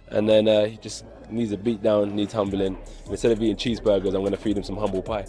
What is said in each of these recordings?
and then he just needs a beat down, needs humbling. And instead of eating cheeseburgers, I'm going to feed him some humble pie.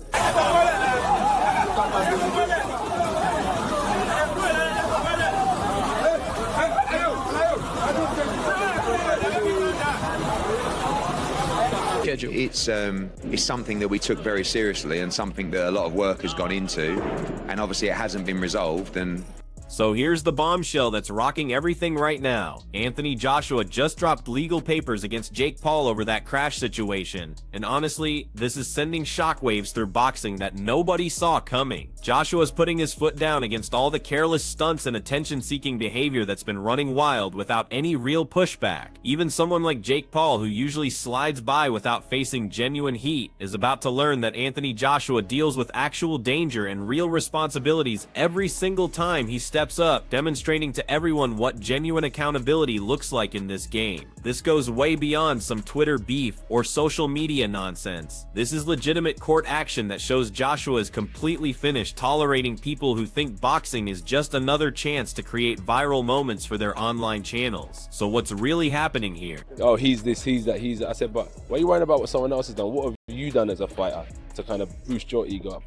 It's something that we took very seriously and something that a lot of work has gone into, and obviously it hasn't been resolved. And so here's the bombshell that's rocking everything right now. Anthony Joshua just dropped legal papers against Jake Paul over that crash situation. And honestly, this is sending shockwaves through boxing that nobody saw coming. Joshua's putting his foot down against all the careless stunts and attention-seeking behavior that's been running wild without any real pushback. Even someone like Jake Paul, who usually slides by without facing genuine heat, is about to learn that Anthony Joshua deals with actual danger and real responsibilities every single time he steps up, demonstrating to everyone what genuine accountability looks like in this game. This goes way beyond some Twitter beef or social media nonsense. This is legitimate court action that shows Joshua is completely finished tolerating people who think boxing is just another chance to create viral moments for their online channels. So what's really happening here? Oh, he's this, he's that, he's that. I said, but why are you worrying about what someone else has done? What have you done as a fighter to kind of boost your ego up?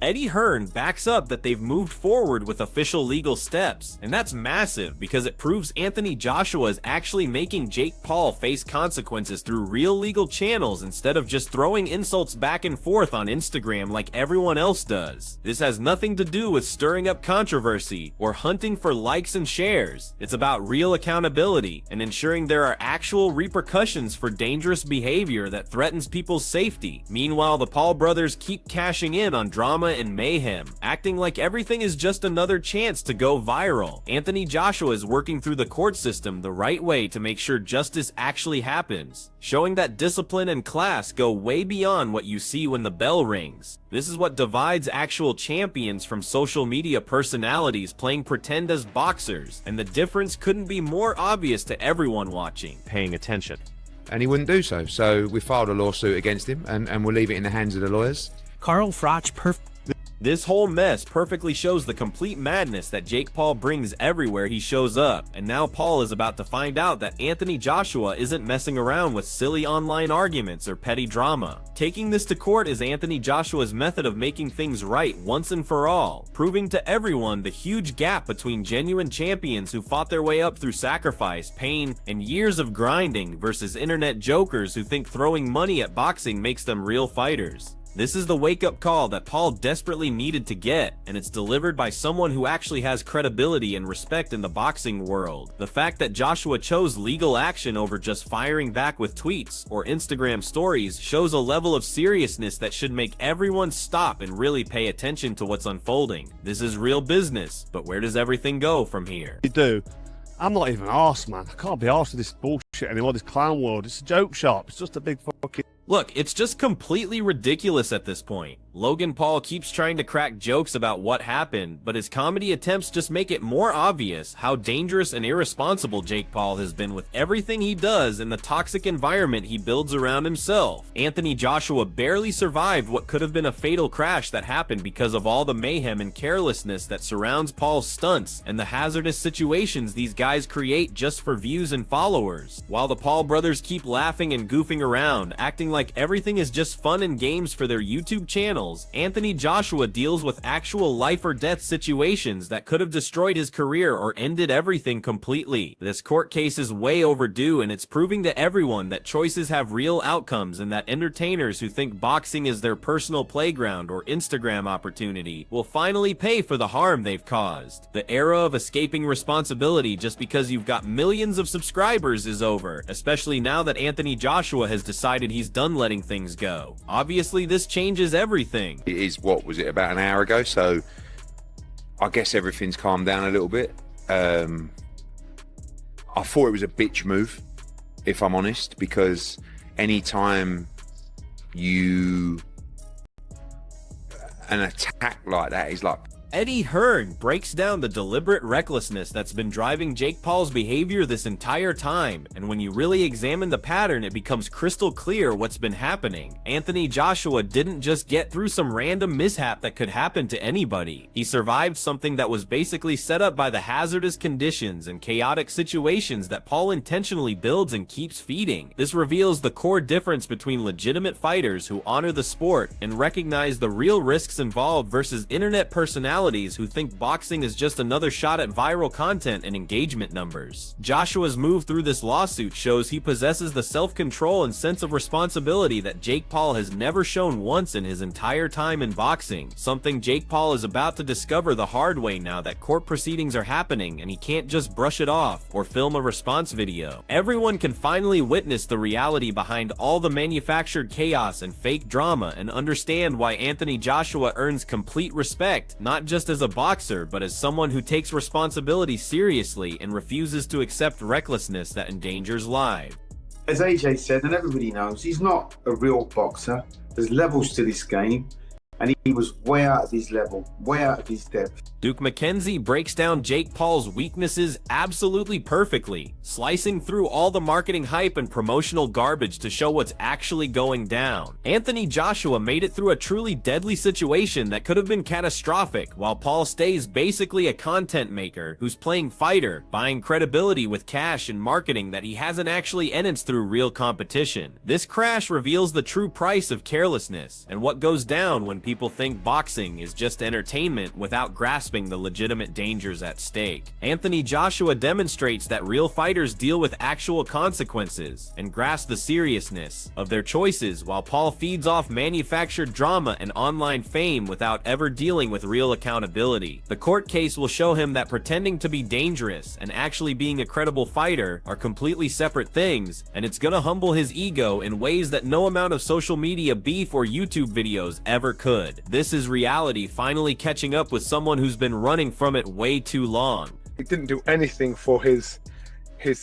Eddie Hearn backs up that they've moved forward with official legal steps, and that's massive because it proves Anthony Joshua is actually making Jake Paul face consequences through real legal channels instead of just throwing insults back and forth on Instagram like everyone else does. This has nothing to do with stirring up controversy or hunting for likes and shares. It's about real accountability and ensuring there are actual repercussions for dangerous behavior that threatens people's safety. Meanwhile, the Paul brothers keep cashing in on drama and mayhem, acting like everything is just another chance to go viral. Anthony Joshua is working through the court system the right way to make sure justice actually happens, showing that discipline and class go way beyond what you see when the bell rings. This is what divides actual champions from social media personalities playing pretend as boxers, and the difference couldn't be more obvious to everyone watching, paying attention. and he wouldn't do so. So we filed a lawsuit against him, and we'll leave it in the hands of the lawyers. Carl Froch This whole mess perfectly shows the complete madness that Jake Paul brings everywhere he shows up, and now Paul is about to find out that Anthony Joshua isn't messing around with silly online arguments or petty drama. Taking this to court is Anthony Joshua's method of making things right once and for all, proving to everyone the huge gap between genuine champions who fought their way up through sacrifice, pain, and years of grinding versus internet jokers who think throwing money at boxing makes them real fighters. This is the wake-up call that Paul desperately needed to get, and it's delivered by someone who actually has credibility and respect in the boxing world. The fact that Joshua chose legal action over just firing back with tweets or Instagram stories shows a level of seriousness that should make everyone stop and really pay attention to what's unfolding. This is real business, but where does everything go from here? You do. I'm not even arsed, man. I can't be arsed with this bullshit anymore, this clown world. It's a joke shop. It's just a big fucking... Look, it's just completely ridiculous at this point. Logan Paul keeps trying to crack jokes about what happened, but his comedy attempts just make it more obvious how dangerous and irresponsible Jake Paul has been with everything he does and the toxic environment he builds around himself. Anthony Joshua barely survived what could have been a fatal crash that happened because of all the mayhem and carelessness that surrounds Paul's stunts and the hazardous situations these guys create just for views and followers. While the Paul brothers keep laughing and goofing around, acting like everything is just fun and games for their YouTube channels, Anthony Joshua deals with actual life or death situations that could have destroyed his career or ended everything completely. This court case is way overdue, and it's proving to everyone that choices have real outcomes and that entertainers who think boxing is their personal playground or Instagram opportunity will finally pay for the harm they've caused. The era of escaping responsibility just because you've got millions of subscribers is over, especially now that Anthony Joshua has decided he's done letting things go. Obviously, this changes everything. It is, what was it, about an hour ago, so I guess everything's calmed down a little bit. I thought it was a bitch move, if I'm honest, because anytime an attack like that is like Eddie Hearn breaks down the deliberate recklessness that's been driving Jake Paul's behavior this entire time, and when you really examine the pattern, it becomes crystal clear what's been happening. Anthony Joshua didn't just get through some random mishap that could happen to anybody. He survived something that was basically set up by the hazardous conditions and chaotic situations that Paul intentionally builds and keeps feeding. This reveals the core difference between legitimate fighters who honor the sport and recognize the real risks involved versus internet personalities who think boxing is just another shot at viral content and engagement numbers. Joshua's move through this lawsuit shows he possesses the self-control and sense of responsibility that Jake Paul has never shown once in his entire time in boxing, something Jake Paul is about to discover the hard way now that court proceedings are happening and he can't just brush it off or film a response video. Everyone can finally witness the reality behind all the manufactured chaos and fake drama and understand why Anthony Joshua earns complete respect, not just as a boxer, but as someone who takes responsibility seriously and refuses to accept recklessness that endangers lives. As AJ said, and everybody knows, he's not a real boxer. There's levels to this game, and he was way out of his level, way out of his depth. Duke McKenzie breaks down Jake Paul's weaknesses absolutely perfectly, slicing through all the marketing hype and promotional garbage to show what's actually going down. Anthony Joshua made it through a truly deadly situation that could have been catastrophic, while Paul stays basically a content maker who's playing fighter, buying credibility with cash and marketing that he hasn't actually enhanced through real competition. This crash reveals the true price of carelessness and what goes down when people think boxing is just entertainment without grasping the legitimate dangers at stake. Anthony Joshua demonstrates that real fighters deal with actual consequences and grasp the seriousness of their choices, while Paul feeds off manufactured drama and online fame without ever dealing with real accountability. The court case will show him that pretending to be dangerous and actually being a credible fighter are completely separate things, and it's gonna humble his ego in ways that no amount of social media beef or YouTube videos ever could. This is reality finally catching up with someone who's been running from it way too long. He didn't do anything for his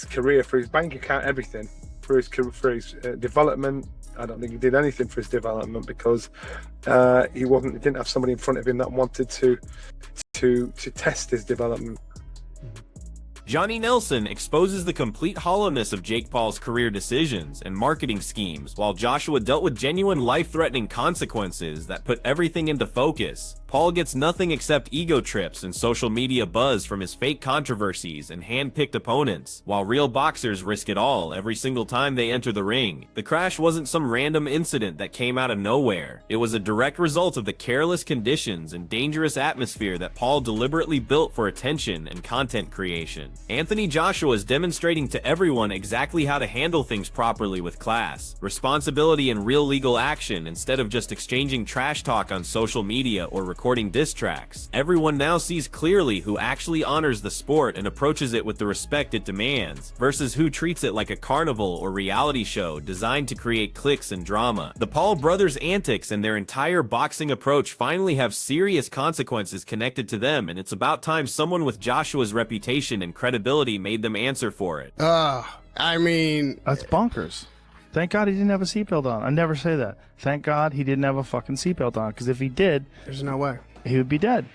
career, for his bank account, everything, for his development. I don't think he did anything for his development because he didn't have somebody in front of him that wanted to test his development. Johnny Nelson exposes the complete hollowness of Jake Paul's career decisions and marketing schemes, while Joshua dealt with genuine life-threatening consequences that put everything into focus. Paul gets nothing except ego trips and social media buzz from his fake controversies and hand-picked opponents, while real boxers risk it all every single time they enter the ring. The crash wasn't some random incident that came out of nowhere. It was a direct result of the careless conditions and dangerous atmosphere that Paul deliberately built for attention and content creation. Anthony Joshua is demonstrating to everyone exactly how to handle things properly with class, responsibility, and real legal action instead of just exchanging trash talk on social media or recording diss tracks. Everyone now sees clearly who actually honors the sport and approaches it with the respect it demands, versus who treats it like a carnival or reality show designed to create clicks and drama. The Paul brothers' antics and their entire boxing approach finally have serious consequences connected to them, and it's about time someone with Joshua's reputation and credibility made them answer for it. I mean, that's bonkers. Thank God he didn't have a seatbelt on. I never say that. Thank God he didn't have a fucking seatbelt on, because if he did, there's no way he would be dead.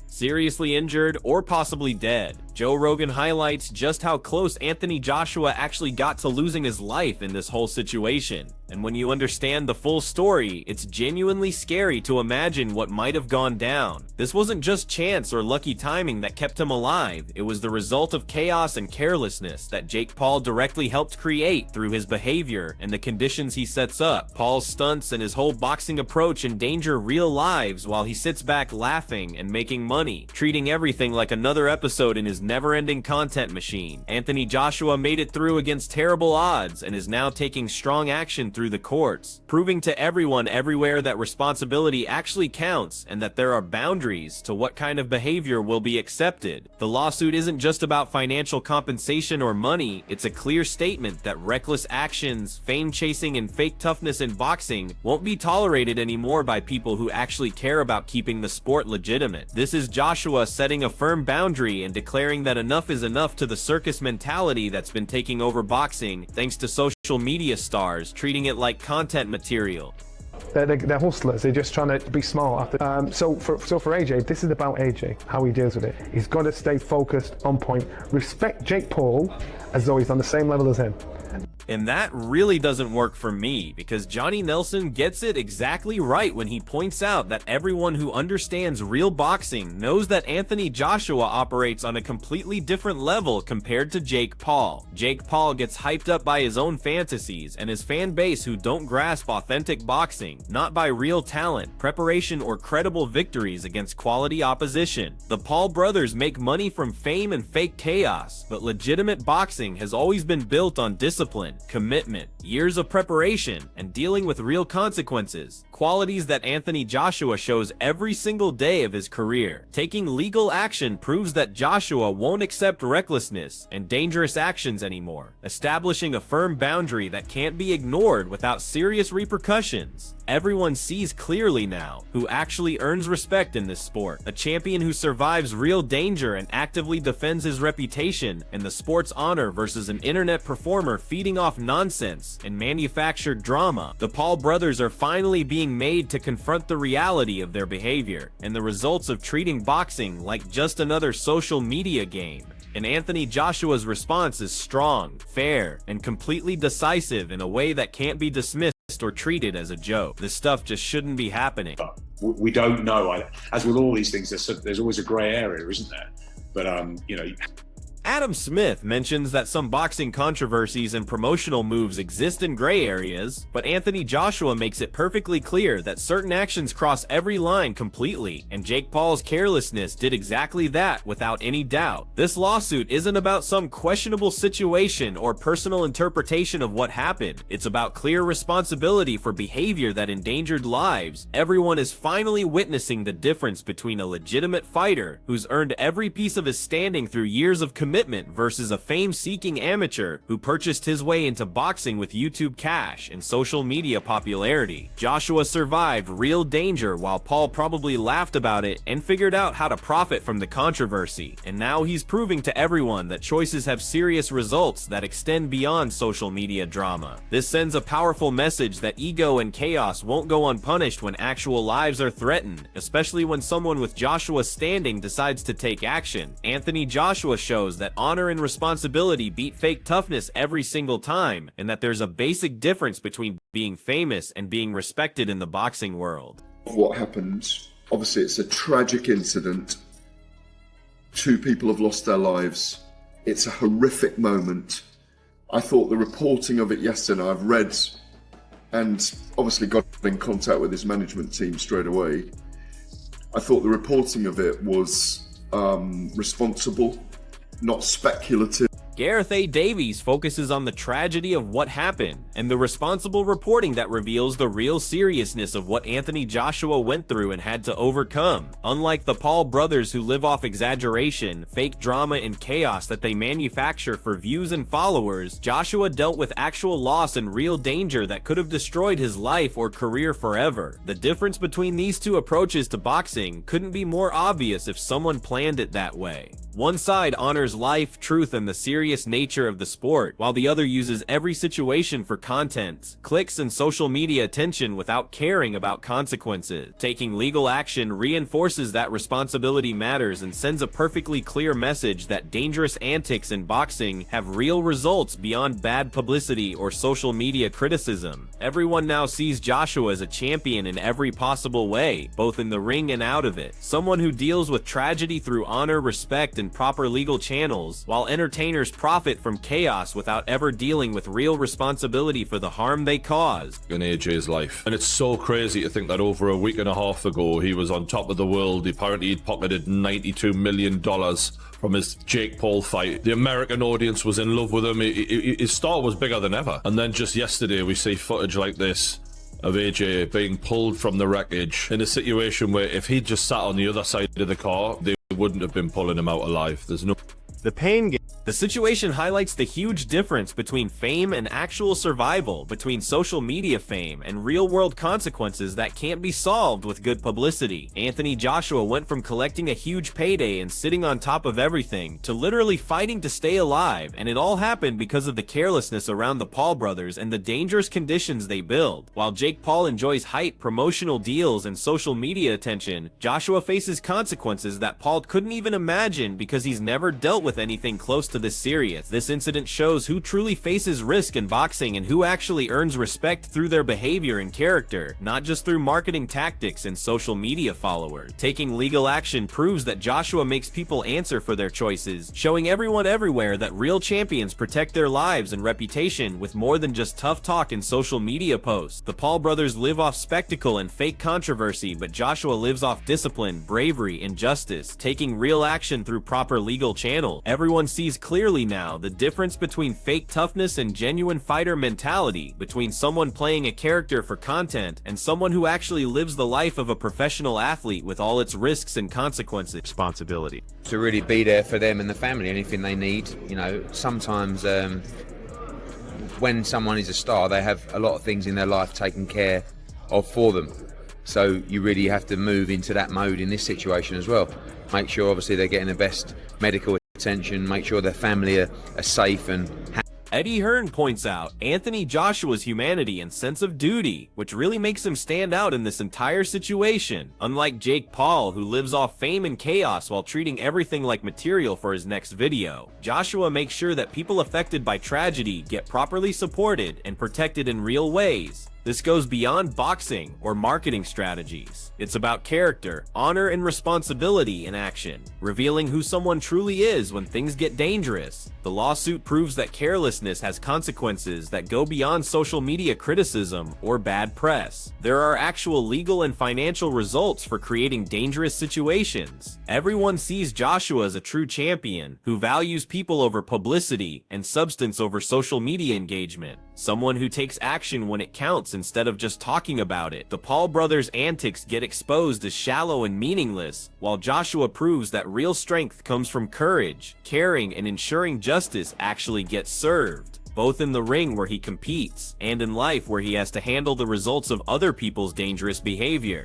Seriously injured or possibly dead. Joe Rogan highlights just how close Anthony Joshua actually got to losing his life in this whole situation. And when you understand the full story, it's genuinely scary to imagine what might have gone down. This wasn't just chance or lucky timing that kept him alive. It was the result of chaos and carelessness that Jake Paul directly helped create through his behavior and the conditions he sets up. Paul's stunts and his whole boxing approach endanger real lives while he sits back laughing and making money, treating everything like another episode in his never-ending content machine. Anthony Joshua made it through against terrible odds and is now taking strong action through the courts, proving to everyone everywhere that responsibility actually counts and that there are boundaries to what kind of behavior will be accepted. The lawsuit isn't just about financial compensation or money, it's a clear statement that reckless actions, fame chasing, and fake toughness in boxing won't be tolerated anymore by people who actually care about keeping the sport legitimate. This is Joshua setting a firm boundary and declaring that enough is enough to the circus mentality that's been taking over boxing thanks to social media stars treating it like content material. They're hustlers. They're just trying to be smart. So for AJ, this is about AJ, how he deals with it. He's got to stay focused, on point. Respect Jake Paul as though he's on the same level as him. And that really doesn't work for me, because Johnny Nelson gets it exactly right when he points out that everyone who understands real boxing knows that Anthony Joshua operates on a completely different level compared to Jake Paul. Jake Paul gets hyped up by his own fantasies and his fan base who don't grasp authentic boxing, not by real talent, preparation, or credible victories against quality opposition. The Paul brothers make money from fame and fake chaos, but legitimate boxing has always been built on discipline, commitment, years of preparation, and dealing with real consequences, qualities that Anthony Joshua shows every single day of his career. Taking legal action proves that Joshua won't accept recklessness and dangerous actions anymore, establishing a firm boundary that can't be ignored without serious repercussions. Everyone sees clearly now who actually earns respect in this sport, a champion who survives real danger and actively defends his reputation and the sport's honor versus an internet performer feeding off nonsense and manufactured drama. The Paul brothers are finally being made to confront the reality of their behavior and the results of treating boxing like just another social media game. And Anthony Joshua's response is strong, fair, and completely decisive in a way that can't be dismissed or treated as a joke. This stuff just shouldn't be happening. We don't know. As with all these things, there's always a grey area, isn't there? But, you know... Adam Smith mentions that some boxing controversies and promotional moves exist in gray areas, but Anthony Joshua makes it perfectly clear that certain actions cross every line completely, and Jake Paul's carelessness did exactly that without any doubt. This lawsuit isn't about some questionable situation or personal interpretation of what happened. It's about clear responsibility for behavior that endangered lives. Everyone is finally witnessing the difference between a legitimate fighter who's earned every piece of his standing through years of commitment versus a fame-seeking amateur who purchased his way into boxing with YouTube cash and social media popularity. Joshua survived real danger while Paul probably laughed about it and figured out how to profit from the controversy. And now he's proving to everyone that choices have serious results that extend beyond social media drama. This sends a powerful message that ego and chaos won't go unpunished when actual lives are threatened, especially when someone with Joshua's standing decides to take action. Anthony Joshua shows that honor and responsibility beat fake toughness every single time, and that there's a basic difference between being famous and being respected in the boxing world. What happened, obviously it's a tragic incident. 2 people have lost their lives. It's a horrific moment. I thought the reporting of it yesterday, I've read and obviously got in contact with his management team straight away. I thought the reporting of it was responsible, not speculative. Gareth A. Davies focuses on the tragedy of what happened and the responsible reporting that reveals the real seriousness of what Anthony Joshua went through and had to overcome. Unlike the Paul brothers who live off exaggeration, fake drama, and chaos that they manufacture for views and followers, Joshua dealt with actual loss and real danger that could have destroyed his life or career forever. The difference between these two approaches to boxing couldn't be more obvious if someone planned it that way. One side honors life, truth, and the serious nature of the sport, while the other uses every situation for content, clicks, and social media attention without caring about consequences. Taking legal action reinforces that responsibility matters and sends a perfectly clear message that dangerous antics in boxing have real results beyond bad publicity or social media criticism. Everyone now sees Joshua as a champion in every possible way, both in the ring and out of it. Someone who deals with tragedy through honor, respect, and proper legal channels, while entertainers profit from chaos without ever dealing with real responsibility for the harm they cause. In AJ's life. And it's so crazy to think that over a week and a half ago, he was on top of the world. Apparently he'd pocketed $92 million from his Jake Paul fight. The American audience was in love with him. His star was bigger than ever. And then just yesterday, we see footage like this of AJ being pulled from the wreckage in a situation where if he'd just sat on the other side of the car, they wouldn't have been pulling him out alive. There's no... The pain game The situation highlights the huge difference between fame and actual survival, between social media fame and real-world consequences that can't be solved with good publicity. Anthony Joshua went from collecting a huge payday and sitting on top of everything to literally fighting to stay alive, and it all happened because of the carelessness around the Paul brothers and the dangerous conditions they build. While Jake Paul enjoys hype, promotional deals, and social media attention, Joshua faces consequences that Paul couldn't even imagine because he's never dealt with anything close to this serious. This incident shows who truly faces risk in boxing and who actually earns respect through their behavior and character, not just through marketing tactics and social media followers. Taking legal action proves that Joshua makes people answer for their choices, showing everyone everywhere that real champions protect their lives and reputation with more than just tough talk and social media posts. The Paul brothers live off spectacle and fake controversy, but Joshua lives off discipline, bravery, and justice, taking real action through proper legal channels. Everyone sees clearly now the difference between fake toughness and genuine fighter mentality, between someone playing a character for content and someone who actually lives the life of a professional athlete with all its risks and consequences. Responsibility to really be there for them and the family, anything they need. You know, sometimes when someone is a star, they have a lot of things in their life taken care of for them. So you really have to move into that mode in this situation as well. Make sure obviously they're getting the best medical attention, make sure their family are safe and happy. Eddie Hearn points out Anthony Joshua's humanity and sense of duty, which really makes him stand out in this entire situation. Unlike Jake Paul, who lives off fame and chaos while treating everything like material for his next video, Joshua makes sure that people affected by tragedy get properly supported and protected in real ways. This goes beyond boxing or marketing strategies. It's about character, honor, and responsibility in action, revealing who someone truly is when things get dangerous. The lawsuit proves that carelessness has consequences that go beyond social media criticism or bad press. There are actual legal and financial results for creating dangerous situations. Everyone sees Joshua as a true champion who values people over publicity and substance over social media engagement. Someone who takes action when it counts instead of just talking about it. The Paul brothers' antics get exposed as shallow and meaningless, while Joshua proves that real strength comes from courage, caring, and ensuring justice actually gets served, both in the ring where he competes and in life where he has to handle the results of other people's dangerous behavior.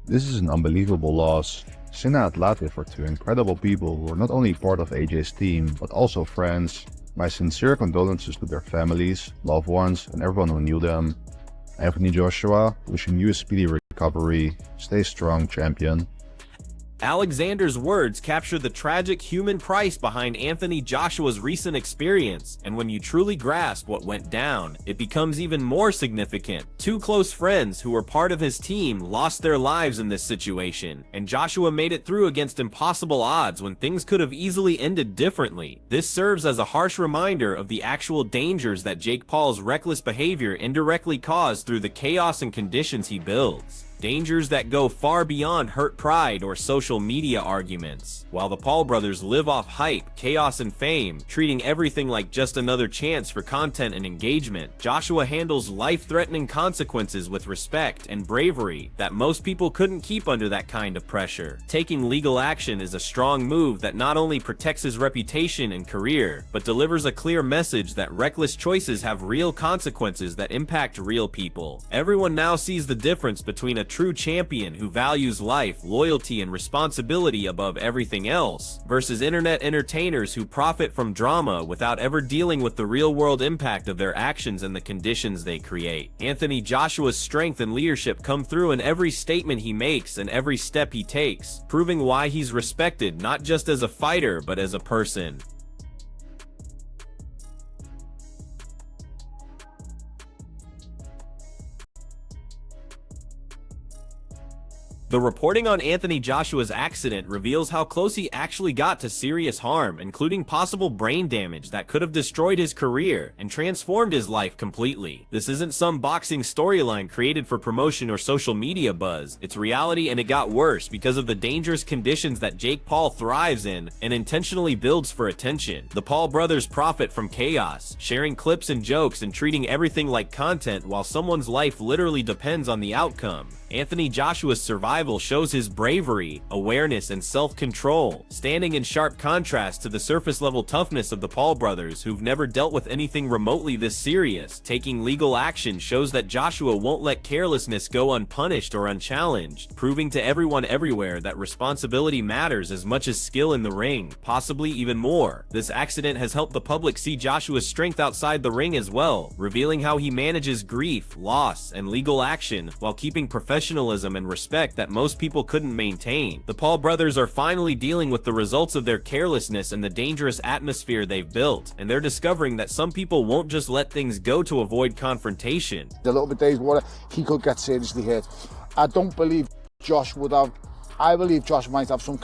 This is an unbelievable loss. Sinna and Latif are two incredible people who are not only part of AJ's team, but also friends. My sincere condolences to their families, loved ones, and everyone who knew them. Anthony Joshua, wishing you a speedy recovery. Stay strong, champion. Alexander's words capture the tragic human price behind Anthony Joshua's recent experience, and when you truly grasp what went down, it becomes even more significant. Two close friends who were part of his team lost their lives in this situation, and Joshua made it through against impossible odds when things could have easily ended differently. This serves as a harsh reminder of the actual dangers that Jake Paul's reckless behavior indirectly caused through the chaos and conditions he builds. Dangers that go far beyond hurt pride or social media arguments. While the Paul brothers live off hype, chaos, and fame, treating everything like just another chance for content and engagement, Joshua handles life-threatening consequences with respect and bravery that most people couldn't keep under that kind of pressure. Taking legal action is a strong move that not only protects his reputation and career, but delivers a clear message that reckless choices have real consequences that impact real people. Everyone now sees the difference between a true champion who values life, loyalty, and responsibility above everything else, versus internet entertainers who profit from drama without ever dealing with the real-world impact of their actions and the conditions they create. Anthony Joshua's strength and leadership come through in every statement he makes and every step he takes, proving why he's respected not just as a fighter but as a person. The reporting on Anthony Joshua's accident reveals how close he actually got to serious harm, including possible brain damage that could have destroyed his career and transformed his life completely. This isn't some boxing storyline created for promotion or social media buzz. It's reality, and it got worse because of the dangerous conditions that Jake Paul thrives in and intentionally builds for attention. The Paul brothers profit from chaos, sharing clips and jokes and treating everything like content while someone's life literally depends on the outcome. Anthony Joshua's survival shows his bravery, awareness, and self-control, standing in sharp contrast to the surface-level toughness of the Paul brothers, who've never dealt with anything remotely this serious. Taking legal action shows that Joshua won't let carelessness go unpunished or unchallenged, proving to everyone everywhere that responsibility matters as much as skill in the ring, possibly even more. This accident has helped the public see Joshua's strength outside the ring as well, revealing how he manages grief, loss, and legal action while keeping professionalism and respect that most people couldn't maintain. The Paul brothers are finally dealing with the results of their carelessness and the dangerous atmosphere they've built, and they're discovering that some people won't just let things go to avoid confrontation. A little bit days water, he could get seriously hurt. I don't believe Josh would have. I believe Josh might have some.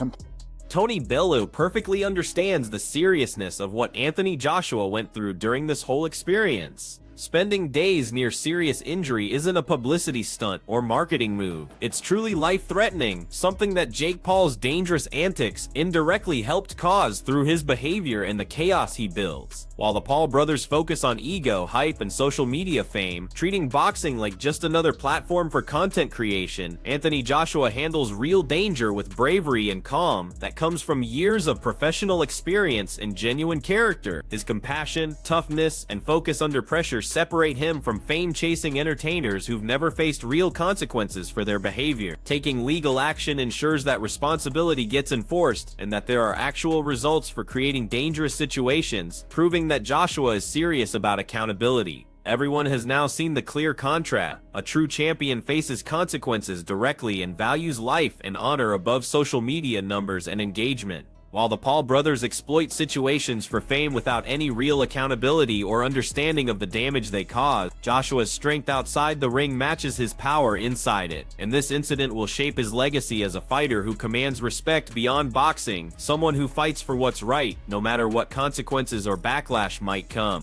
Tony Bellew perfectly understands the seriousness of what Anthony Joshua went through during this whole experience. Spending days near serious injury isn't a publicity stunt or marketing move. It's truly life-threatening, something that Jake Paul's dangerous antics indirectly helped cause through his behavior and the chaos he builds. While the Paul brothers focus on ego, hype, and social media fame, treating boxing like just another platform for content creation, Anthony Joshua handles real danger with bravery and calm that comes from years of professional experience and genuine character. His compassion, toughness, and focus under pressure separate him from fame-chasing entertainers who've never faced real consequences for their behavior. Taking legal action ensures that responsibility gets enforced and that there are actual results for creating dangerous situations, proving that Joshua is serious about accountability. Everyone has now seen the clear contrast. A true champion faces consequences directly and values life and honor above social media numbers and engagement. While the Paul brothers exploit situations for fame without any real accountability or understanding of the damage they cause, Joshua's strength outside the ring matches his power inside it, and this incident will shape his legacy as a fighter who commands respect beyond boxing, someone who fights for what's right, no matter what consequences or backlash might come.